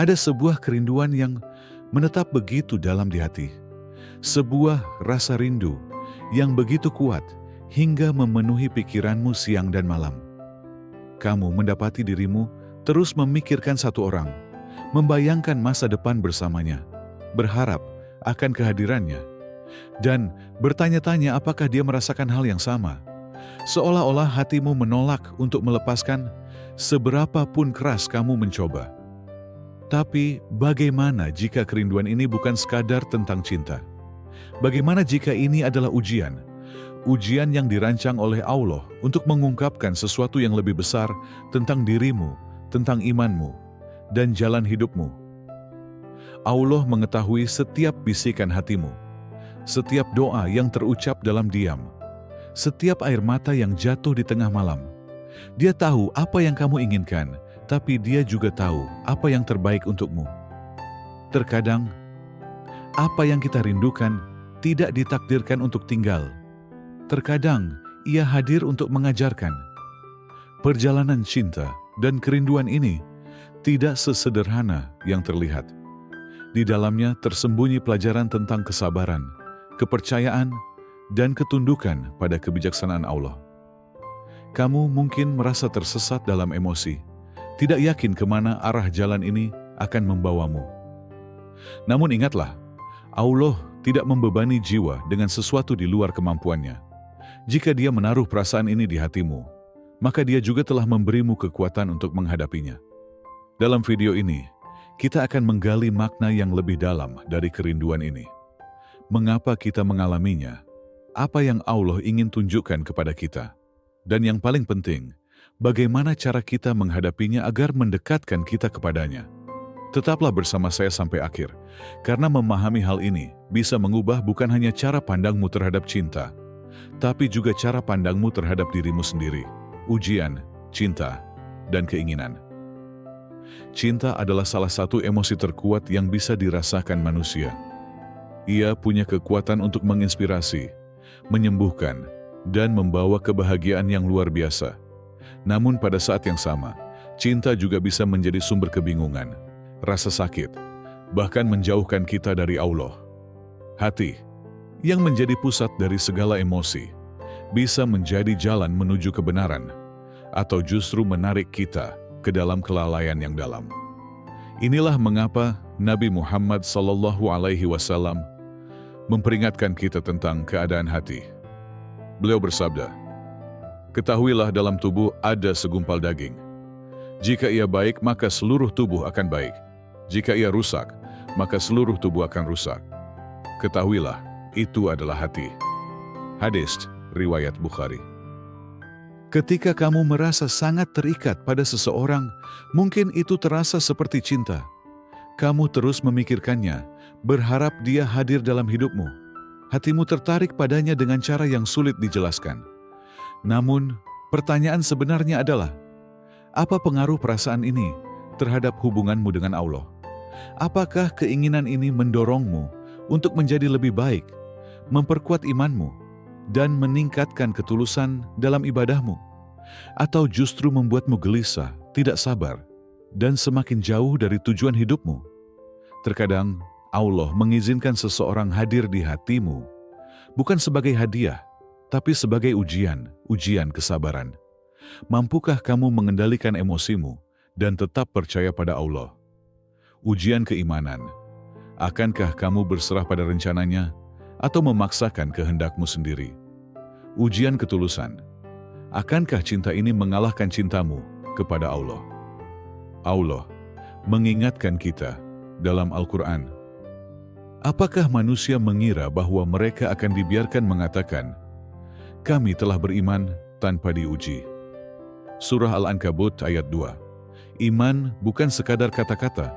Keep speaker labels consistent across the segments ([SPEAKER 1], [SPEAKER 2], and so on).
[SPEAKER 1] Ada sebuah kerinduan yang menetap begitu dalam di hati. Sebuah rasa rindu yang begitu kuat hingga memenuhi pikiranmu siang dan malam. Kamu mendapati dirimu terus memikirkan satu orang, membayangkan masa depan bersamanya, berharap akan kehadirannya, dan bertanya-tanya apakah dia merasakan hal yang sama. Seolah-olah hatimu menolak untuk melepaskan seberapa pun keras kamu mencoba. Tapi bagaimana jika kerinduan ini bukan sekadar tentang cinta? Bagaimana jika ini adalah ujian? Ujian yang dirancang oleh Allah untuk mengungkapkan sesuatu yang lebih besar tentang dirimu, tentang imanmu, dan jalan hidupmu. Allah mengetahui setiap bisikan hatimu, setiap doa yang terucap dalam diam, setiap air mata yang jatuh di tengah malam. Dia tahu apa yang kamu inginkan, tapi Dia juga tahu apa yang terbaik untukmu. Terkadang, apa yang kita rindukan tidak ditakdirkan untuk tinggal. Terkadang, Ia hadir untuk mengajarkan. Perjalanan cinta dan kerinduan ini tidak sesederhana yang terlihat. Di dalamnya tersembunyi pelajaran tentang kesabaran, kepercayaan, dan ketundukan pada kebijaksanaan Allah. Kamu mungkin merasa tersesat dalam emosi, tidak yakin kemana arah jalan ini akan membawamu. Namun ingatlah, Allah tidak membebani jiwa dengan sesuatu di luar kemampuannya. Jika Dia menaruh perasaan ini di hatimu, maka Dia juga telah memberimu kekuatan untuk menghadapinya. Dalam video ini, kita akan menggali makna yang lebih dalam dari kerinduan ini. Mengapa kita mengalaminya? Apa yang Allah ingin tunjukkan kepada kita? Dan yang paling penting, bagaimana cara kita menghadapinya agar mendekatkan kita kepadanya? Tetaplah bersama saya sampai akhir, karena memahami hal ini bisa mengubah bukan hanya cara pandangmu terhadap cinta, tapi juga cara pandangmu terhadap dirimu sendiri, ujian, cinta, dan keinginan. Cinta adalah salah satu emosi terkuat yang bisa dirasakan manusia. Ia punya kekuatan untuk menginspirasi, menyembuhkan, dan membawa kebahagiaan yang luar biasa. Namun pada saat yang sama, cinta juga bisa menjadi sumber kebingungan, rasa sakit, bahkan menjauhkan kita dari Allah. Hati, yang menjadi pusat dari segala emosi, bisa menjadi jalan menuju kebenaran, atau justru menarik kita ke dalam kelalaian yang dalam. Inilah mengapa Nabi Muhammad SAW memperingatkan kita tentang keadaan hati. Beliau bersabda, "Ketahuilah dalam tubuh ada segumpal daging. Jika ia baik, maka seluruh tubuh akan baik. Jika ia rusak, maka seluruh tubuh akan rusak. Ketahuilah, itu adalah hati." Hadis riwayat Bukhari. Ketika kamu merasa sangat terikat pada seseorang, mungkin itu terasa seperti cinta. Kamu terus memikirkannya, berharap dia hadir dalam hidupmu. Hatimu tertarik padanya dengan cara yang sulit dijelaskan. Namun, pertanyaan sebenarnya adalah, apa pengaruh perasaan ini terhadap hubunganmu dengan Allah? Apakah keinginan ini mendorongmu untuk menjadi lebih baik, memperkuat imanmu, dan meningkatkan ketulusan dalam ibadahmu? Atau justru membuatmu gelisah, tidak sabar, dan semakin jauh dari tujuan hidupmu? Terkadang, Allah mengizinkan seseorang hadir di hatimu, bukan sebagai hadiah, tapi sebagai ujian kesabaran. Mampukah kamu mengendalikan emosimu dan tetap percaya pada Allah? Ujian keimanan, akankah kamu berserah pada rencananya atau memaksakan kehendakmu sendiri? Ujian ketulusan, akankah cinta ini mengalahkan cintamu kepada Allah? Allah mengingatkan kita dalam Al-Quran, apakah manusia mengira bahwa mereka akan dibiarkan mengatakan, "Kami telah beriman tanpa diuji"? Surah Al-Ankabut ayat 2. Iman bukan sekadar kata-kata.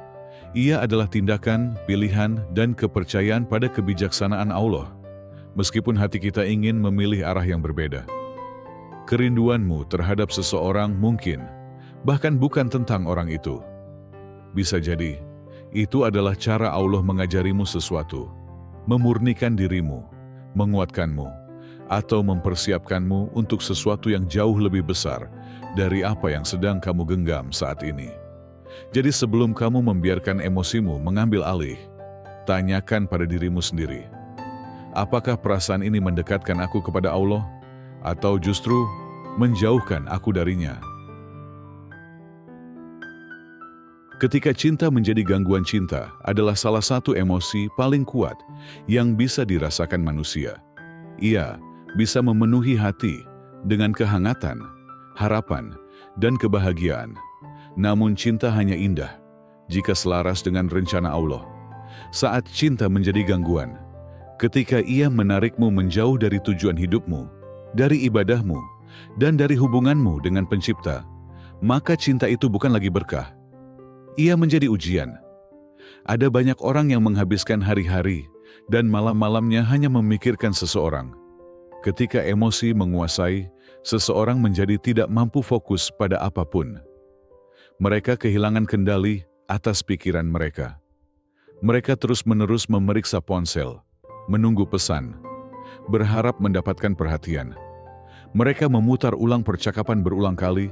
[SPEAKER 1] Ia adalah tindakan, pilihan, dan kepercayaan pada kebijaksanaan Allah. Meskipun hati kita ingin memilih arah yang berbeda. Kerinduanmu terhadap seseorang mungkin, bahkan bukan tentang orang itu. Bisa jadi, itu adalah cara Allah mengajarimu sesuatu, memurnikan dirimu, menguatkanmu, atau mempersiapkanmu untuk sesuatu yang jauh lebih besar dari apa yang sedang kamu genggam saat ini. Jadi sebelum kamu membiarkan emosimu mengambil alih, tanyakan pada dirimu sendiri, apakah perasaan ini mendekatkan aku kepada Allah atau justru menjauhkan aku darinya? Ketika cinta menjadi gangguan, cinta adalah salah satu emosi paling kuat yang bisa dirasakan manusia. Ia bisa memenuhi hati dengan kehangatan, harapan, dan kebahagiaan. Namun cinta hanya indah jika selaras dengan rencana Allah. Saat cinta menjadi gangguan, ketika ia menarikmu menjauh dari tujuan hidupmu, dari ibadahmu, dan dari hubunganmu dengan Pencipta, maka cinta itu bukan lagi berkah. Ia menjadi ujian. Ada banyak orang yang menghabiskan hari-hari dan malam-malamnya hanya memikirkan seseorang. Ketika emosi menguasai, seseorang menjadi tidak mampu fokus pada apapun. Mereka kehilangan kendali atas pikiran mereka. Mereka terus-menerus memeriksa ponsel, menunggu pesan, berharap mendapatkan perhatian. Mereka memutar ulang percakapan berulang kali,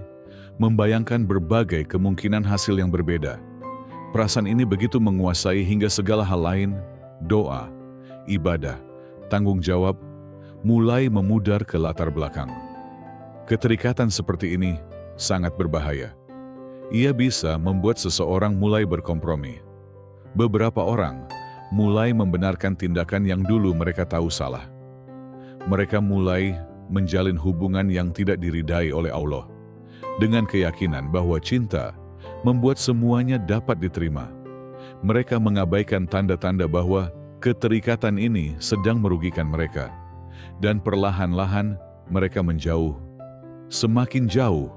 [SPEAKER 1] membayangkan berbagai kemungkinan hasil yang berbeda. Perasaan ini begitu menguasai hingga segala hal lain, doa, ibadah, tanggung jawab, mulai memudar ke latar belakang. Keterikatan seperti ini sangat berbahaya. Ia bisa membuat seseorang mulai berkompromi. Beberapa orang mulai membenarkan tindakan yang dulu mereka tahu salah. Mereka mulai menjalin hubungan yang tidak diridai oleh Allah, dengan keyakinan bahwa cinta membuat semuanya dapat diterima. Mereka mengabaikan tanda-tanda bahwa keterikatan ini sedang merugikan mereka, dan perlahan-lahan mereka menjauh, semakin jauh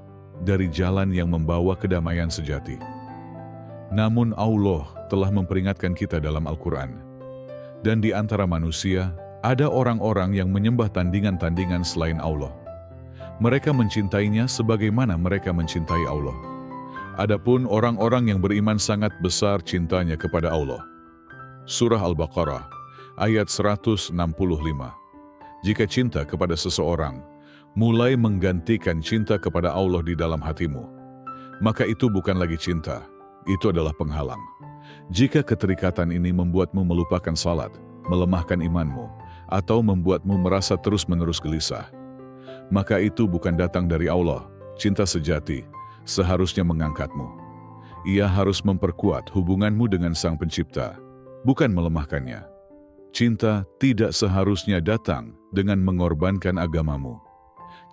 [SPEAKER 1] dari jalan yang membawa kedamaian sejati. Namun Allah telah memperingatkan kita dalam Al-Quran, dan di antara manusia ada orang-orang yang menyembah tandingan-tandingan selain Allah. Mereka mencintainya sebagaimana mereka mencintai Allah. Adapun orang-orang yang beriman sangat besar cintanya kepada Allah. Surah Al-Baqarah, ayat 165. Jika cinta kepada seseorang mulai menggantikan cinta kepada Allah di dalam hatimu, maka itu bukan lagi cinta, itu adalah penghalang. Jika keterikatan ini membuatmu melupakan salat, melemahkan imanmu, atau membuatmu merasa terus-menerus gelisah, maka itu bukan datang dari Allah. Cinta sejati seharusnya mengangkatmu. Ia harus memperkuat hubunganmu dengan Sang Pencipta, bukan melemahkannya. Cinta tidak seharusnya datang dengan mengorbankan agamamu.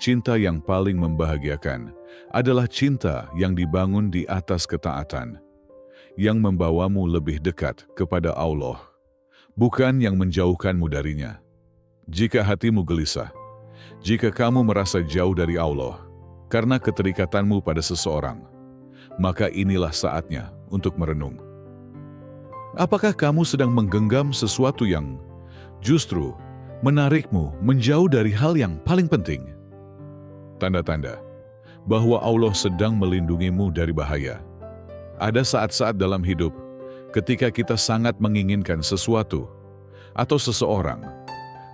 [SPEAKER 1] Cinta yang paling membahagiakan adalah cinta yang dibangun di atas ketaatan, yang membawamu lebih dekat kepada Allah, bukan yang menjauhkanmu darinya. Jika hatimu gelisah, jika kamu merasa jauh dari Allah karena keterikatanmu pada seseorang, maka inilah saatnya untuk merenung. Apakah kamu sedang menggenggam sesuatu yang justru menarikmu menjauh dari hal yang paling penting? Tanda-tanda bahwa Allah sedang melindungimu dari bahaya. Ada saat-saat dalam hidup ketika kita sangat menginginkan sesuatu atau seseorang,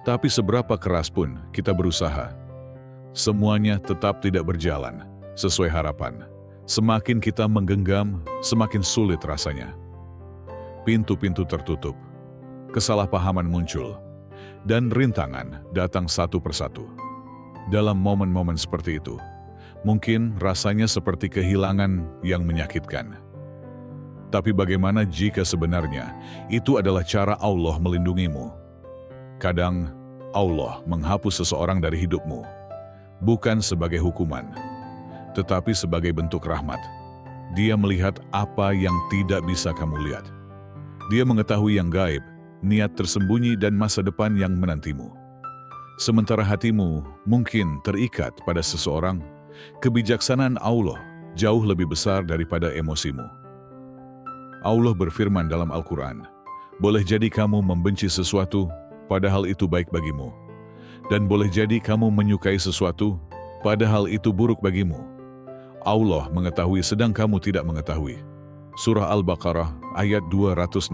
[SPEAKER 1] tapi seberapa keras pun kita berusaha, semuanya tetap tidak berjalan sesuai harapan. Semakin kita menggenggam, semakin sulit rasanya. Pintu-pintu tertutup, kesalahpahaman muncul, dan rintangan datang satu persatu. Dalam momen-momen seperti itu, mungkin rasanya seperti kehilangan yang menyakitkan. Tapi bagaimana jika sebenarnya itu adalah cara Allah melindungimu? Kadang Allah menghapus seseorang dari hidupmu, bukan sebagai hukuman, tetapi sebagai bentuk rahmat. Dia melihat apa yang tidak bisa kamu lihat. Dia mengetahui yang gaib, niat tersembunyi, dan masa depan yang menantimu. Sementara hatimu mungkin terikat pada seseorang, kebijaksanaan Allah jauh lebih besar daripada emosimu. Allah berfirman dalam Al-Quran, boleh jadi kamu membenci sesuatu, padahal itu baik bagimu. Dan boleh jadi kamu menyukai sesuatu, padahal itu buruk bagimu. Allah mengetahui sedang kamu tidak mengetahui. Surah Al-Baqarah ayat 216.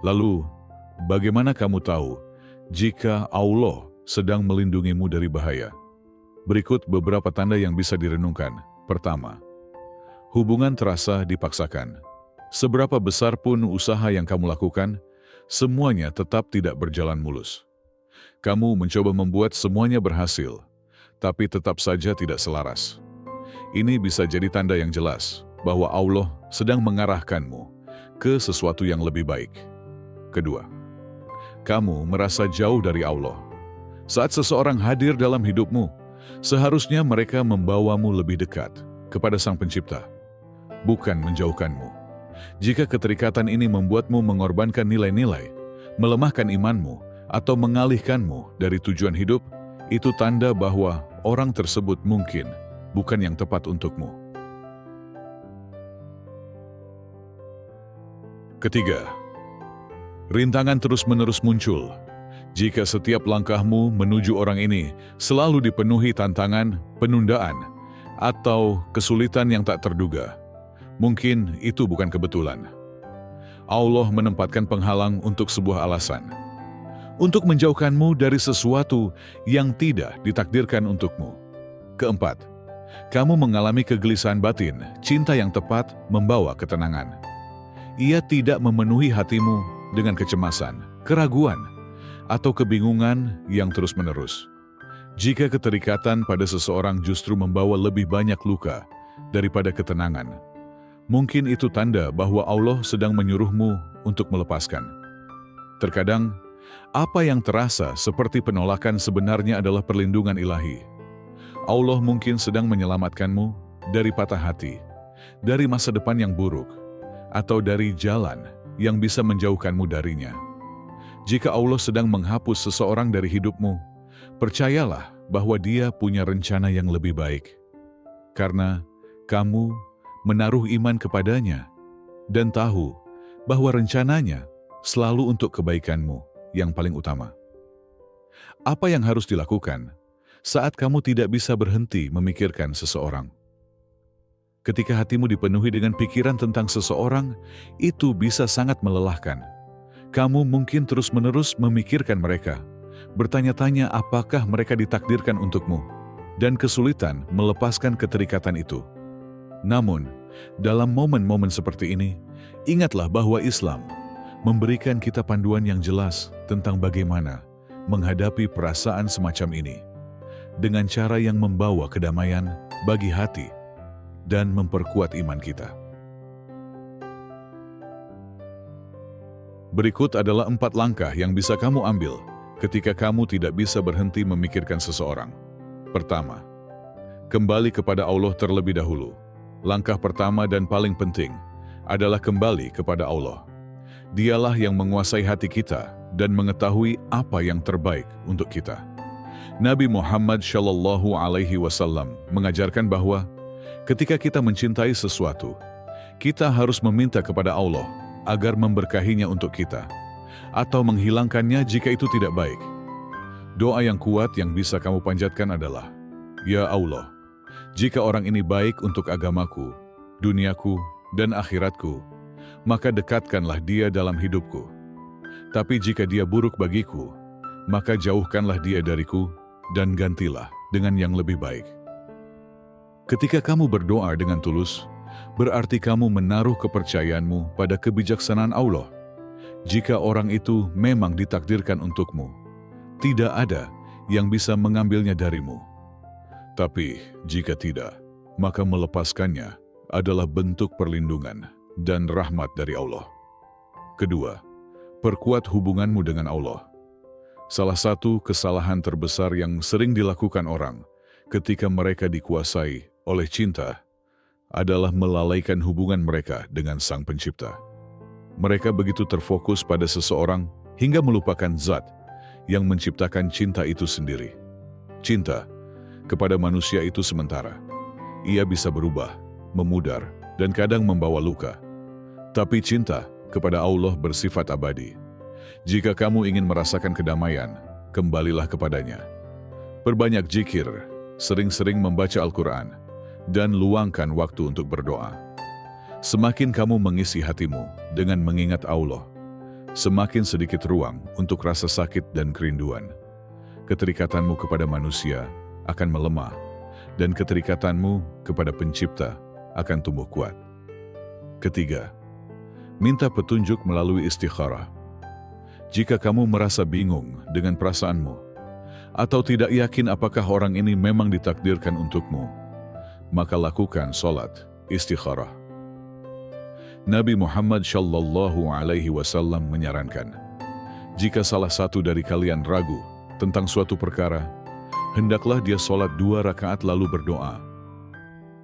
[SPEAKER 1] Lalu, bagaimana kamu tahu jika Allah sedang melindungimu dari bahaya? Berikut beberapa tanda yang bisa direnungkan. Pertama, Hubungan terasa dipaksakan. Seberapa besar pun usaha yang kamu lakukan, semuanya tetap tidak berjalan mulus. Kamu mencoba membuat semuanya berhasil, tapi tetap saja tidak selaras. Ini bisa jadi tanda yang jelas bahwa Allah sedang mengarahkanmu ke sesuatu yang lebih baik. Kedua, kamu merasa jauh dari Allah. Saat seseorang hadir dalam hidupmu, seharusnya mereka membawamu lebih dekat kepada Sang Pencipta, bukan menjauhkanmu. Jika keterikatan ini membuatmu mengorbankan nilai-nilai, melemahkan imanmu, atau mengalihkanmu dari tujuan hidup, itu tanda bahwa orang tersebut mungkin bukan yang tepat untukmu. Ketiga, rintangan terus-menerus muncul. Jika setiap langkahmu menuju orang ini selalu dipenuhi tantangan, penundaan, atau kesulitan yang tak terduga, mungkin itu bukan kebetulan. Allah menempatkan penghalang untuk sebuah alasan, untuk menjauhkanmu dari sesuatu yang tidak ditakdirkan untukmu. Keempat, kamu mengalami kegelisahan batin. Cinta yang tepat membawa ketenangan. Ia tidak memenuhi hatimu dengan kecemasan, keraguan, atau kebingungan yang terus-menerus. Jika keterikatan pada seseorang justru membawa lebih banyak luka daripada ketenangan, mungkin itu tanda bahwa Allah sedang menyuruhmu untuk melepaskan. Terkadang, apa yang terasa seperti penolakan sebenarnya adalah perlindungan ilahi. Allah mungkin sedang menyelamatkanmu dari patah hati, dari masa depan yang buruk, atau dari jalan yang bisa menjauhkanmu darinya. Jika Allah sedang menghapus seseorang dari hidupmu, percayalah bahwa Dia punya rencana yang lebih baik. Karena kamu menaruh iman kepadanya dan tahu bahwa rencananya selalu untuk kebaikanmu yang paling utama. Apa yang harus dilakukan saat kamu tidak bisa berhenti memikirkan seseorang? Ketika hatimu dipenuhi dengan pikiran tentang seseorang, itu bisa sangat melelahkan. Kamu mungkin terus-menerus memikirkan mereka, bertanya-tanya apakah mereka ditakdirkan untukmu, dan kesulitan melepaskan keterikatan itu. Namun, dalam momen-momen seperti ini, ingatlah bahwa Islam memberikan kita panduan yang jelas tentang bagaimana menghadapi perasaan semacam ini, dengan cara yang membawa kedamaian bagi hati dan memperkuat iman kita. Berikut adalah 4 langkah yang bisa kamu ambil ketika kamu tidak bisa berhenti memikirkan seseorang. Pertama, kembali kepada Allah terlebih dahulu. Langkah pertama dan paling penting adalah kembali kepada Allah. Dialah yang menguasai hati kita dan mengetahui apa yang terbaik untuk kita. Nabi Muhammad SAW mengajarkan bahwa ketika kita mencintai sesuatu, kita harus meminta kepada Allah agar memberkahinya untuk kita, atau menghilangkannya jika itu tidak baik. Doa yang kuat yang bisa kamu panjatkan adalah, "Ya Allah, jika orang ini baik untuk agamaku, duniaku, dan akhiratku, maka dekatkanlah dia dalam hidupku. Tapi jika dia buruk bagiku, maka jauhkanlah dia dariku dan gantilah dengan yang lebih baik." Ketika kamu berdoa dengan tulus, berarti kamu menaruh kepercayaanmu pada kebijaksanaan Allah. Jika orang itu memang ditakdirkan untukmu, tidak ada yang bisa mengambilnya darimu. Tapi jika tidak, maka melepaskannya adalah bentuk perlindungan dan rahmat dari Allah. Kedua, perkuat hubunganmu dengan Allah. Salah satu kesalahan terbesar yang sering dilakukan orang ketika mereka dikuasai oleh cinta adalah melalaikan hubungan mereka dengan Sang Pencipta. Mereka begitu terfokus pada seseorang hingga melupakan zat yang menciptakan cinta itu sendiri. Cinta kepada manusia itu sementara. Ia bisa berubah, memudar, dan kadang membawa luka. Tapi cinta kepada Allah bersifat abadi. Jika kamu ingin merasakan kedamaian, kembalilah kepadanya. Perbanyak zikir, sering-sering membaca Al-Quran, dan luangkan waktu untuk berdoa. Semakin kamu mengisi hatimu dengan mengingat Allah, semakin sedikit ruang untuk rasa sakit dan kerinduan. Keterikatanmu kepada manusia akan melemah, dan keterikatanmu kepada Pencipta akan tumbuh kuat. Ketiga, minta petunjuk melalui istikharah. Jika kamu merasa bingung dengan perasaanmu, atau tidak yakin apakah orang ini memang ditakdirkan untukmu, maka lakukan sholat istikharah. Nabi Muhammad Shallallahu Alaihi Wasallam menyarankan, jika salah satu dari kalian ragu tentang suatu perkara, hendaklah dia sholat 2 rakaat lalu berdoa.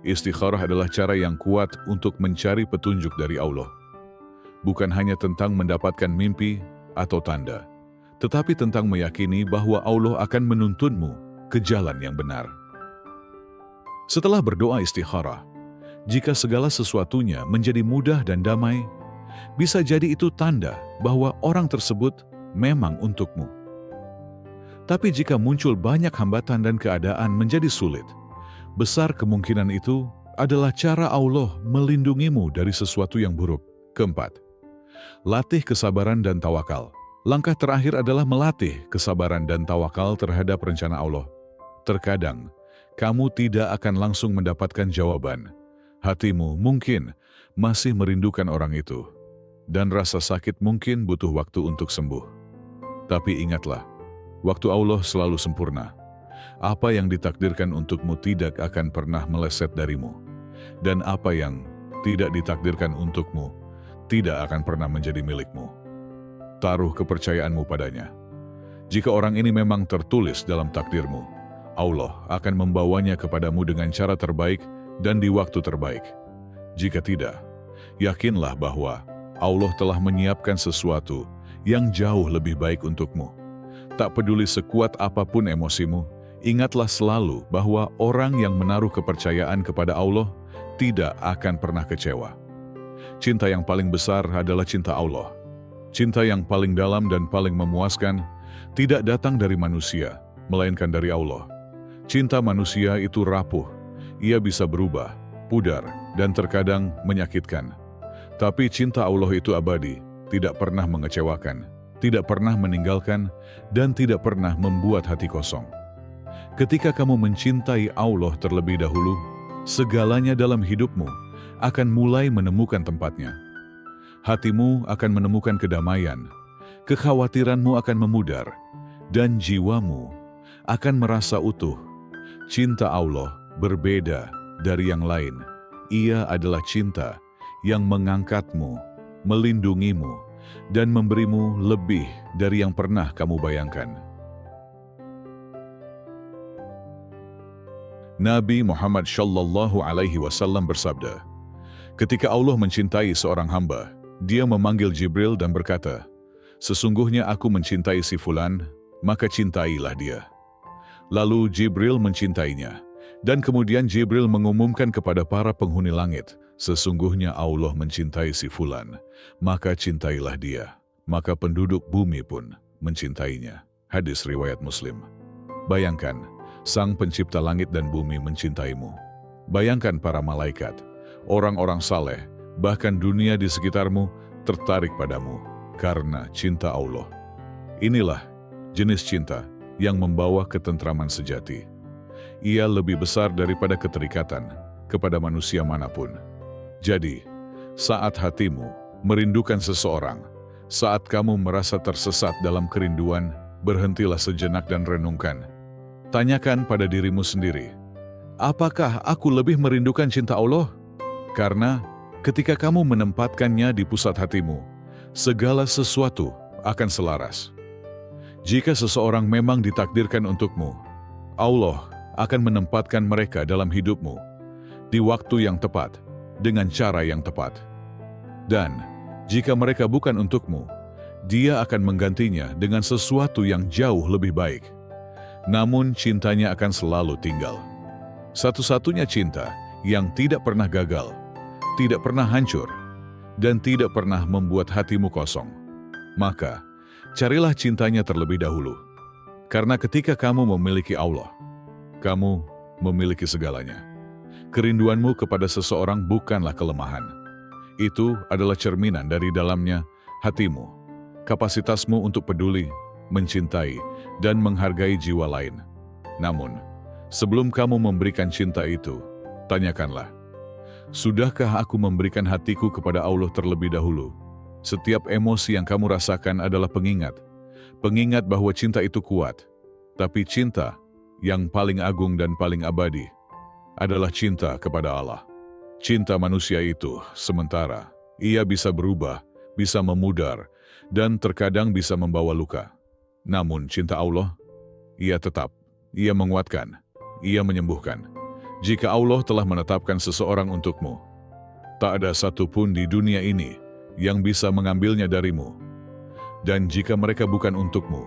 [SPEAKER 1] Istikharah adalah cara yang kuat untuk mencari petunjuk dari Allah. Bukan hanya tentang mendapatkan mimpi atau tanda, tetapi tentang meyakini bahwa Allah akan menuntunmu ke jalan yang benar. Setelah berdoa istikharah, jika segala sesuatunya menjadi mudah dan damai, bisa jadi itu tanda bahwa orang tersebut memang untukmu. Tapi jika muncul banyak hambatan dan keadaan menjadi sulit, besar kemungkinan itu adalah cara Allah melindungimu dari sesuatu yang buruk. Keempat, latih kesabaran dan tawakal. Langkah terakhir adalah melatih kesabaran dan tawakal terhadap rencana Allah. Terkadang, kamu tidak akan langsung mendapatkan jawaban. Hatimu mungkin masih merindukan orang itu, dan rasa sakit mungkin butuh waktu untuk sembuh. Tapi ingatlah, waktu Allah selalu sempurna. Apa yang ditakdirkan untukmu tidak akan pernah meleset darimu, dan apa yang tidak ditakdirkan untukmu tidak akan pernah menjadi milikmu. Taruh kepercayaanmu padanya. Jika orang ini memang tertulis dalam takdirmu, Allah akan membawanya kepadamu dengan cara terbaik dan di waktu terbaik. Jika tidak, yakinlah bahwa Allah telah menyiapkan sesuatu yang jauh lebih baik untukmu. Tak peduli sekuat apapun emosimu, ingatlah selalu bahwa orang yang menaruh kepercayaan kepada Allah tidak akan pernah kecewa. Cinta yang paling besar adalah cinta Allah. Cinta yang paling dalam dan paling memuaskan tidak datang dari manusia, melainkan dari Allah. Cinta manusia itu rapuh, ia bisa berubah, pudar, dan terkadang menyakitkan. Tapi cinta Allah itu abadi, tidak pernah mengecewakan, tidak pernah meninggalkan, dan tidak pernah membuat hati kosong. Ketika kamu mencintai Allah terlebih dahulu, segalanya dalam hidupmu akan mulai menemukan tempatnya. Hatimu akan menemukan kedamaian, kekhawatiranmu akan memudar, dan jiwamu akan merasa utuh. Cinta Allah berbeda dari yang lain. Ia adalah cinta yang mengangkatmu, melindungimu, dan memberimu lebih dari yang pernah kamu bayangkan. Nabi Muhammad Shallallahu Alaihi Wasallam bersabda, ketika Allah mencintai seorang hamba, Dia memanggil Jibril dan berkata, "Sesungguhnya aku mencintai si fulan, maka cintailah dia." Lalu Jibril mencintainya, dan kemudian Jibril mengumumkan kepada para penghuni langit, "Sesungguhnya Allah mencintai si fulan, maka cintailah dia." Maka penduduk bumi pun mencintainya. Hadis riwayat Muslim. Bayangkan, Sang Pencipta langit dan bumi mencintaimu. Bayangkan para malaikat, orang-orang saleh, bahkan dunia di sekitarmu tertarik padamu karena cinta Allah. Inilah jenis cinta yang membawa ketentraman sejati. Ia lebih besar daripada keterikatan kepada manusia manapun. Jadi, saat hatimu merindukan seseorang, saat kamu merasa tersesat dalam kerinduan, berhentilah sejenak dan renungkan. Tanyakan pada dirimu sendiri, apakah aku lebih merindukan cinta Allah? Karena ketika kamu menempatkannya di pusat hatimu, segala sesuatu akan selaras. Jika seseorang memang ditakdirkan untukmu, Allah akan menempatkan mereka dalam hidupmu di waktu yang tepat, dengan cara yang tepat. Dan jika mereka bukan untukmu, Dia akan menggantinya dengan sesuatu yang jauh lebih baik. Namun cintanya akan selalu tinggal. Satu-satunya cinta yang tidak pernah gagal, tidak pernah hancur, dan tidak pernah membuat hatimu kosong. Maka, carilah cintanya terlebih dahulu. Karena ketika kamu memiliki Allah, kamu memiliki segalanya. Kerinduanmu kepada seseorang bukanlah kelemahan. Itu adalah cerminan dari dalamnya hatimu, kapasitasmu untuk peduli, mencintai, dan menghargai jiwa lain. Namun, sebelum kamu memberikan cinta itu, tanyakanlah, Sudahkah aku memberikan hatiku kepada Allah terlebih dahulu? Setiap emosi yang kamu rasakan adalah pengingat. Pengingat bahwa cinta itu kuat. Tapi cinta yang paling agung dan paling abadi adalah cinta kepada Allah. Cinta manusia itu sementara. Ia bisa berubah, bisa memudar, dan terkadang bisa membawa luka. Namun cinta Allah, ia tetap. Ia menguatkan, ia menyembuhkan. Jika Allah telah menetapkan seseorang untukmu, tak ada satupun di dunia ini yang bisa mengambilnya darimu. Dan jika mereka bukan untukmu,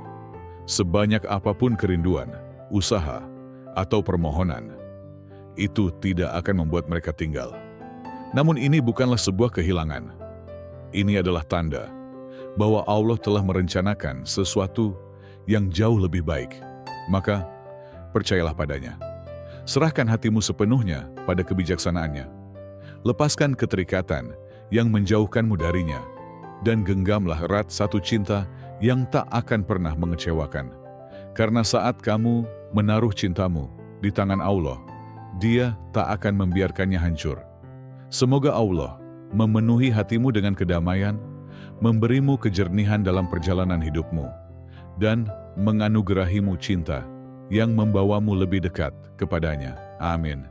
[SPEAKER 1] sebanyak apapun kerinduan, usaha, atau permohonan, itu tidak akan membuat mereka tinggal. Namun ini bukanlah sebuah kehilangan. Ini adalah tanda bahwa Allah telah merencanakan sesuatu yang jauh lebih baik. Maka, percayalah padanya. Serahkan hatimu sepenuhnya pada kebijaksanaannya. Lepaskan keterikatan yang menjauhkanmu darinya, dan genggamlah erat satu cinta yang tak akan pernah mengecewakan. Karena saat kamu menaruh cintamu di tangan Allah, Dia tak akan membiarkannya hancur. Semoga Allah memenuhi hatimu dengan kedamaian, memberimu kejernihan dalam perjalanan hidupmu, dan menganugerahimu cinta yang membawamu lebih dekat kepadanya. Amin.